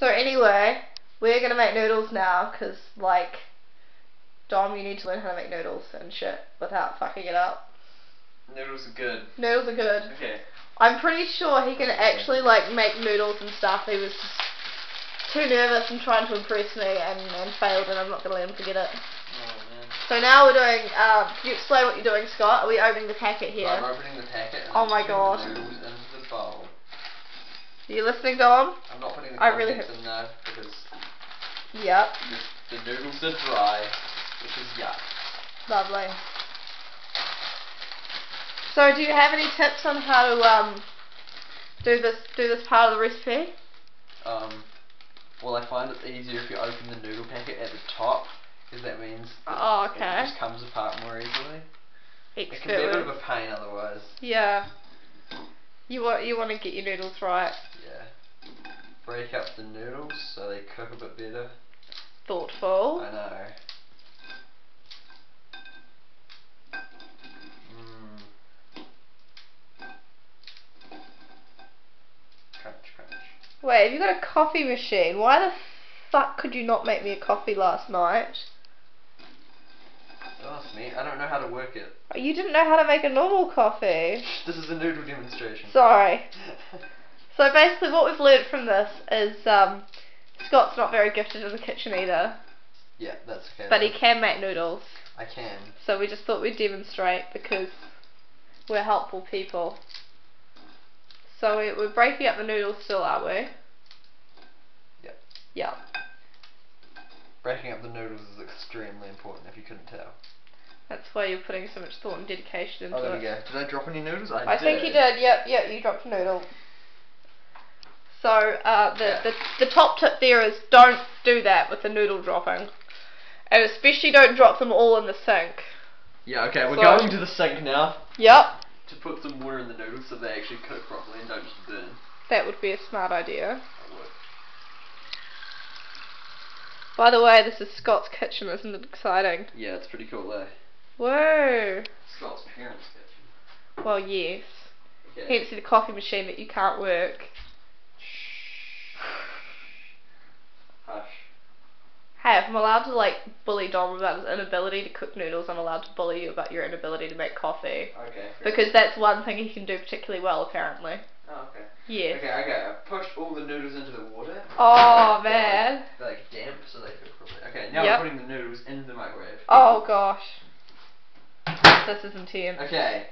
So anyway, we're gonna make noodles now, cause like, Dom, you need to learn how to make noodles and shit without fucking it up. Noodles are good. Noodles are good. Okay. I'm pretty sure he can actually like make noodles and stuff. He was just too nervous and trying to impress me and failed, and I'm not gonna let him forget it. Oh man. So now we're doing. Can you explain what you're doing, Scott? Are we opening the packet here? I'm opening the packet. And oh my god. the noodles into the bowl. Are you listening, Dom? I'm not putting the contents in there because yep. the noodles are dry, which is yuck. Lovely. So do you have any tips on how to do this part of the recipe? Well, I find it's easier if you open the noodle packet at the top, because that means it just comes apart more easily. It can be a bit of a pain otherwise. Yeah. You want to get your noodles right. Yeah. Break up the noodles so they cook a bit better. Thoughtful. I know. Crunch, crunch. Wait, have you got a coffee machine? Why the fuck could you not make me a coffee last night? Don't ask me. I don't know how to work it. You didn't know how to make a normal coffee. This is a noodle demonstration. Sorry. So basically what we've learned from this is Scott's not very gifted in the kitchen either. Yeah, that's okay. But he can make noodles. I can. So we just thought we'd demonstrate because we're helpful people. So we're breaking up the noodles still, aren't we? Yep. Yep. Breaking up the noodles is extremely important if you couldn't tell. That's why you're putting so much thought and dedication into it. Oh, there we go. Did I drop any noodles? I think you did. Yep, you dropped a noodle. So the top tip there is don't do that with the noodle dropping. And especially don't drop them all in the sink. Yeah, okay, we're going to the sink now. Yep. To put some water in the noodles so they actually cook properly and don't just burn. That would be a smart idea. That would. By the way, this is Scott's kitchen, isn't it exciting? Yeah, it's pretty cool though. Whoa. Scott's parents' kitchen. Well, yes. Okay. Hence the coffee machine that you can't work. Hush. Hey, if I'm allowed to like bully Dom about his inability to cook noodles, I'm allowed to bully you about your inability to make coffee. Okay. Because that's one thing he can do particularly well, apparently. Oh, okay. Yes. Okay, I pushed all the noodles into the water. Oh, man. They're like damp, so they cook properly. Okay, now we're putting the noodles in the microwave. Oh, gosh. This is intense. Okay.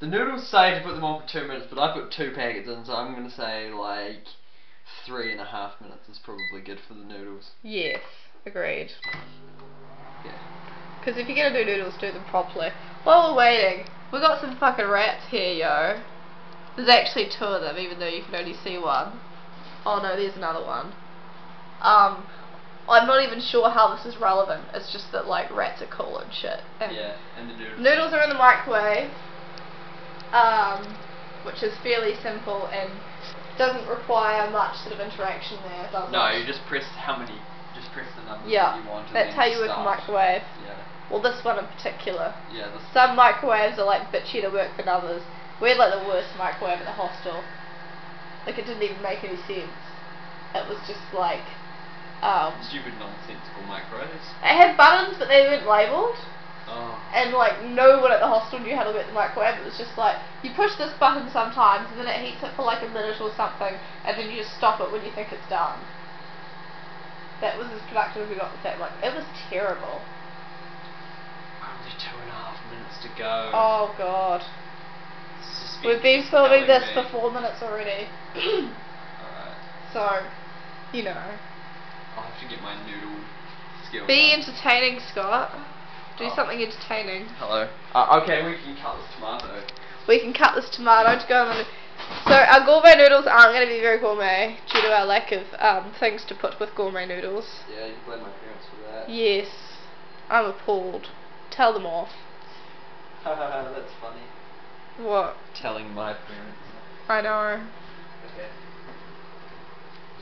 The noodles say to put them on for 2 minutes, but I put 2 packets in, so I'm going to say like 3.5 minutes is probably good for the noodles. Yes, agreed. Yeah. Because if you're going to do noodles, do them properly. While we're waiting, we got some fucking rats here, yo. There's actually 2 of them, even though you can only see one. Oh no, there's another one. I'm not even sure how this is relevant. It's just that like rats are cool and shit. And yeah, and the noodles. Noodles are in the microwave, which is fairly simple and doesn't require much sort of interaction there, does it? No, you just press the numbers that you want. That's how you work a microwave. Yeah. Well, this one in particular. Yeah. Some microwaves are like bitchy to work than others. We had like the worst microwave at the hostel. Like it didn't even make any sense. It was just like stupid, nonsensical microwaves. It had buttons, but they weren't labelled. Oh. And like no one at the hostel knew how to work the microwave. It was just like you push this button sometimes, and then it heats it for like a minute or something, and then you just stop it when you think it's done. That was as productive as we got with that. Like it was terrible. Only 2.5 minutes to go. Oh god. We've been filming this for 4 minutes already. Alright. So, you know. I'll have to get my noodle skills. Be entertaining, Scott. Do Oh. something entertaining. Hello. Okay, we can cut this tomato. We can cut this tomato to go on the... So our gourmet noodles aren't going to be very gourmet due to our lack of things to put with gourmet noodles. Yeah, you can blame my parents for that. Yes. I'm appalled. Tell them off. That's funny. What? Telling my parents. I know. Okay.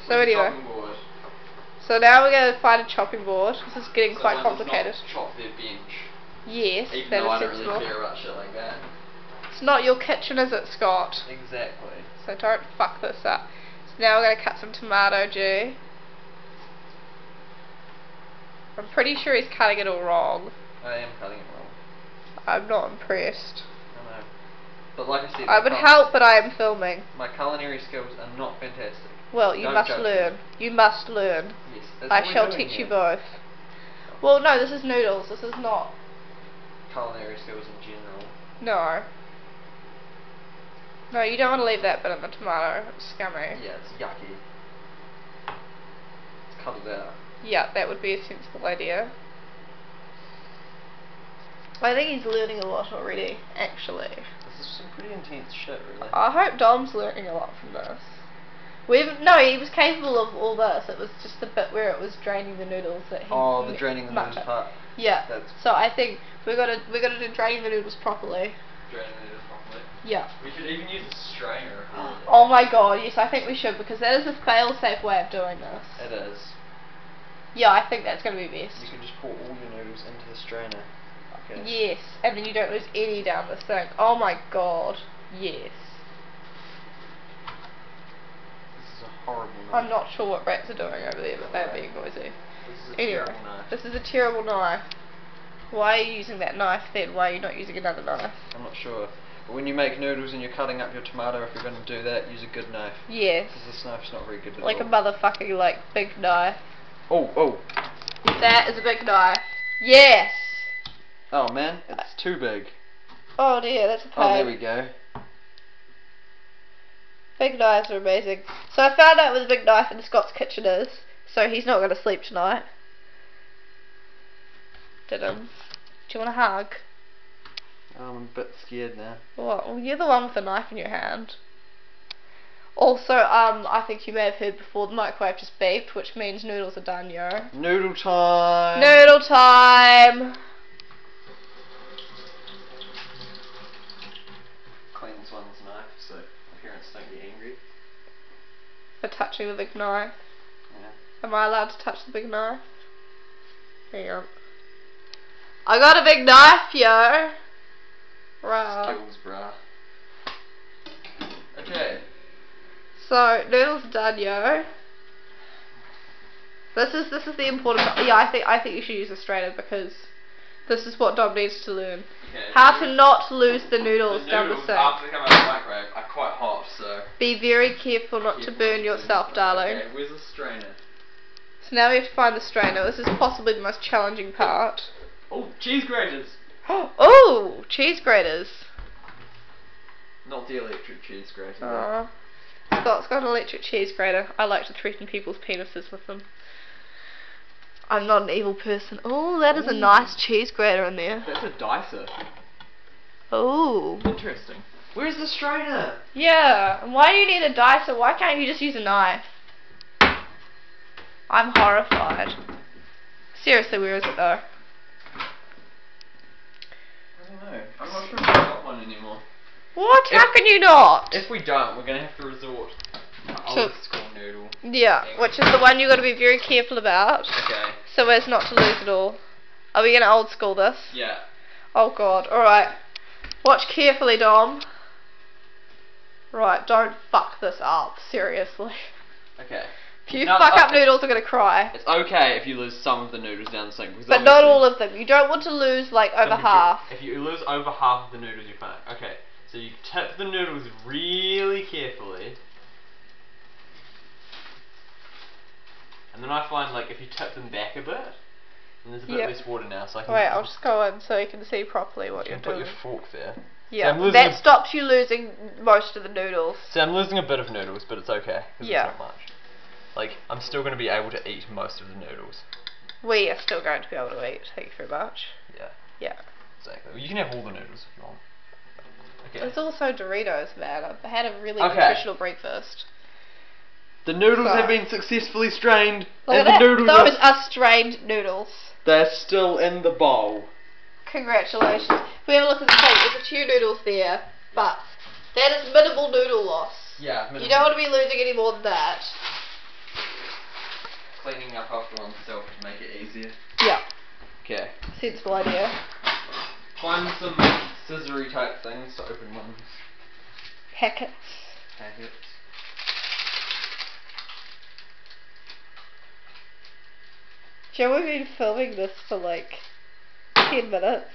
So anyway. So now we're going to find a chopping board. This is getting quite complicated. Chop their bench. Yes, even that though is I don't sensible. really care about shit like that. It's not your kitchen, is it, Scott? Exactly. So don't fuck this up. So now we're going to cut some tomato G. I'm pretty sure he's cutting it all wrong. I am cutting it wrong. I'm not impressed. I know. But like I said, I would help, but I am filming. my culinary skills are not fantastic. Well, you must learn. You must learn. Yes, that's I what we're shall doing teach here. you both. Well, no, this is noodles. This is not. Culinary skills in general. No. No, you don't want to leave that bit in the tomato. It's scummy. Yeah, it's yucky. Let's cut it out. Yeah, that would be a sensible idea. I think he's learning a lot already, actually. This is some pretty intense shit, really. I hope Dom's learning a lot from this. No, he was capable of all this. It was just the bit where it was draining the noodles that he. Oh, the draining the noodles part. Yeah. That's so I think we're gonna do draining the noodles properly. draining the noodles properly. Yeah. We could even use a strainer. Oh my god, yes, I think we should, because that is a fail-safe way of doing this. It is. Yeah, I think that's gonna be best. You can just pour all your noodles into the strainer. Okay. Yes, and then you don't lose any down the sink. Oh my god, yes. This is a horrible knife. I'm not sure what rats are doing over there, but they're being noisy. This is a Anyway, terrible knife. this is a terrible knife. Why are you using that knife then? Why are you not using another knife? I'm not sure. But when you make noodles and you're cutting up your tomato, if you're going to do that, use a good knife. Yes. Because this knife's not very good at Like all. a motherfucking, like, big knife. Oh, oh. That is a big knife. Yes! Oh man, it's too big. Oh dear, that's a pain. Oh, there we go. Big knives are amazing. So I found out where the big knife in Scott's kitchen is, so he's not going to sleep tonight. Do you want a hug? I'm a bit scared now. What? Well, you're the one with the knife in your hand. Also, I think you may have heard before, the microwave just beeped, which means noodles are done, yo. Noodle time! Noodle time! Cleans one's knife so parents don't get angry. For touching the big knife. Yeah. Am I allowed to touch the big knife? Hang on. I got a big knife, yo! Right. Skills, bruh. Okay. So, noodles are done, yo. This is the important part. Yeah, I think you should use a strainer because this is what Dom needs to learn. Okay, How to not lose the noodles down the noodles, sink. after they come out of the microwave, are quite hot, so... Be very careful not to burn yourself, darling. Okay, where's the strainer? So now we have to find the strainer. This is possibly the most challenging part. Oh, cheese graters! Oh, cheese graters. Not the electric cheese grater. Aww. Scott's got an electric cheese grater. I like to threaten people's penises with them. I'm not an evil person. Oh, that is a nice cheese grater in there. That's a dicer. Oh. Interesting. Where's the strainer? Yeah, and why do you need a dicer? Why can't you just use a knife? I'm horrified. Seriously, where is it though? I don't know. I'm not sure if I've got one anymore. What? How can you not? If we don't, we're going to have to resort to old school noodle. Yeah, which is the one you've got to be very careful about. Okay. So as not to lose it all. Are we going to old school this? Yeah. Oh god, alright. Watch carefully, Dom. Right, don't fuck this up, seriously. Okay. If you fuck up noodles, I'm going to cry. It's okay if you lose some of the noodles down the sink. But not all of them. You don't want to lose like over half. If you lose over half of the noodles, you're fine. Okay. So you tip the noodles really carefully. And then I find like if you tip them back a bit, and there's a bit less water now, so I can... Wait, I'll just go in so you can see properly what you're doing. Put your fork there. Yeah, so that stops you losing most of the noodles. So I'm losing a bit of noodles, but it's okay, because Yeah. it's not much. Like, I'm still going to be able to eat most of the noodles. We are still going to be able to eat, thank you very much. Yeah. Yeah. Exactly. You can have all the noodles if you want. Okay. It's also Doritos, man. I've had a really nutritional breakfast. The noodles have been successfully strained, Look and at the noodles those are strained noodles. they're still in the bowl. Congratulations. If we have a look at the plate, there's a few noodles there, but that is minimal noodle loss. Yeah, minimal. You don't want to be losing any more than that. Cleaning up after oneself to make it easier. Yeah. Okay. Sensible idea. Find some scissory type things to open one's Packets. packets. Joe, we've been filming this for like 10 minutes.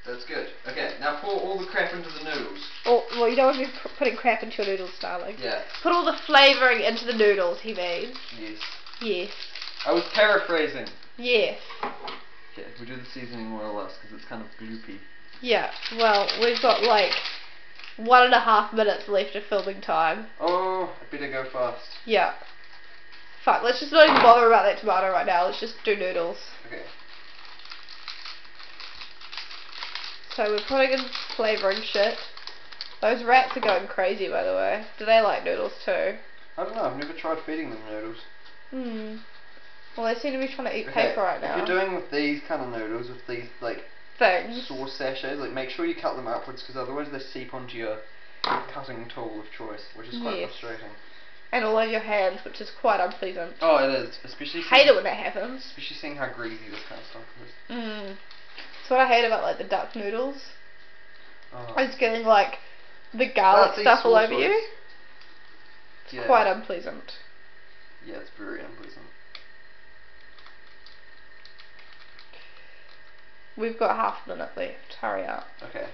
That's good. Okay, now pour all the crap into the noodles. Oh, well, you don't want to be putting crap into your noodles, darling. Yeah. Put all the flavouring into the noodles, he means. Yes. Yes. I was paraphrasing. Yes. Okay, we do the seasoning more or less because it's kind of gloopy. Yeah, well, we've got like 1.5 minutes left of filming time. Oh, I better go fast. Yeah. Fuck, let's just not even bother about that tomato right now, let's just do noodles. Okay. So we're putting in flavouring shit. Those rats are going crazy, by the way. Do they like noodles too? I don't know, I've never tried feeding them noodles. Well, they seem to be trying to eat Okay, paper right now. if you're doing with these kind of noodles, with these like things, sauce sachets, like make sure you cut them upwards because otherwise they seep onto your cutting tool of choice, which is quite frustrating. And all over your hands, which is quite unpleasant. Oh, it is, especially. Hate it when that happens. Especially seeing how greasy this kind of stuff is. That's what I hate about like the duck noodles. Oh. It's getting like the garlic stuff all over you. It's quite unpleasant. Yeah, it's very unpleasant. We've got half a minute left. Hurry up. Okay.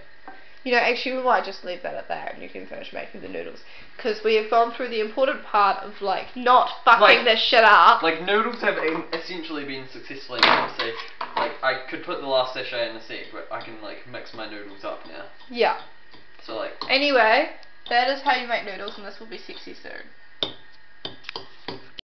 You know, actually, we might just leave that at that, and you can finish making the noodles, because we have gone through the important part of like not fucking this shit up. Like noodles have essentially been successfully made. So, like I could put the last sachet in a sec, but I can like mix my noodles up now. Yeah. So like. Anyway, that is how you make noodles, and this will be sexy soon.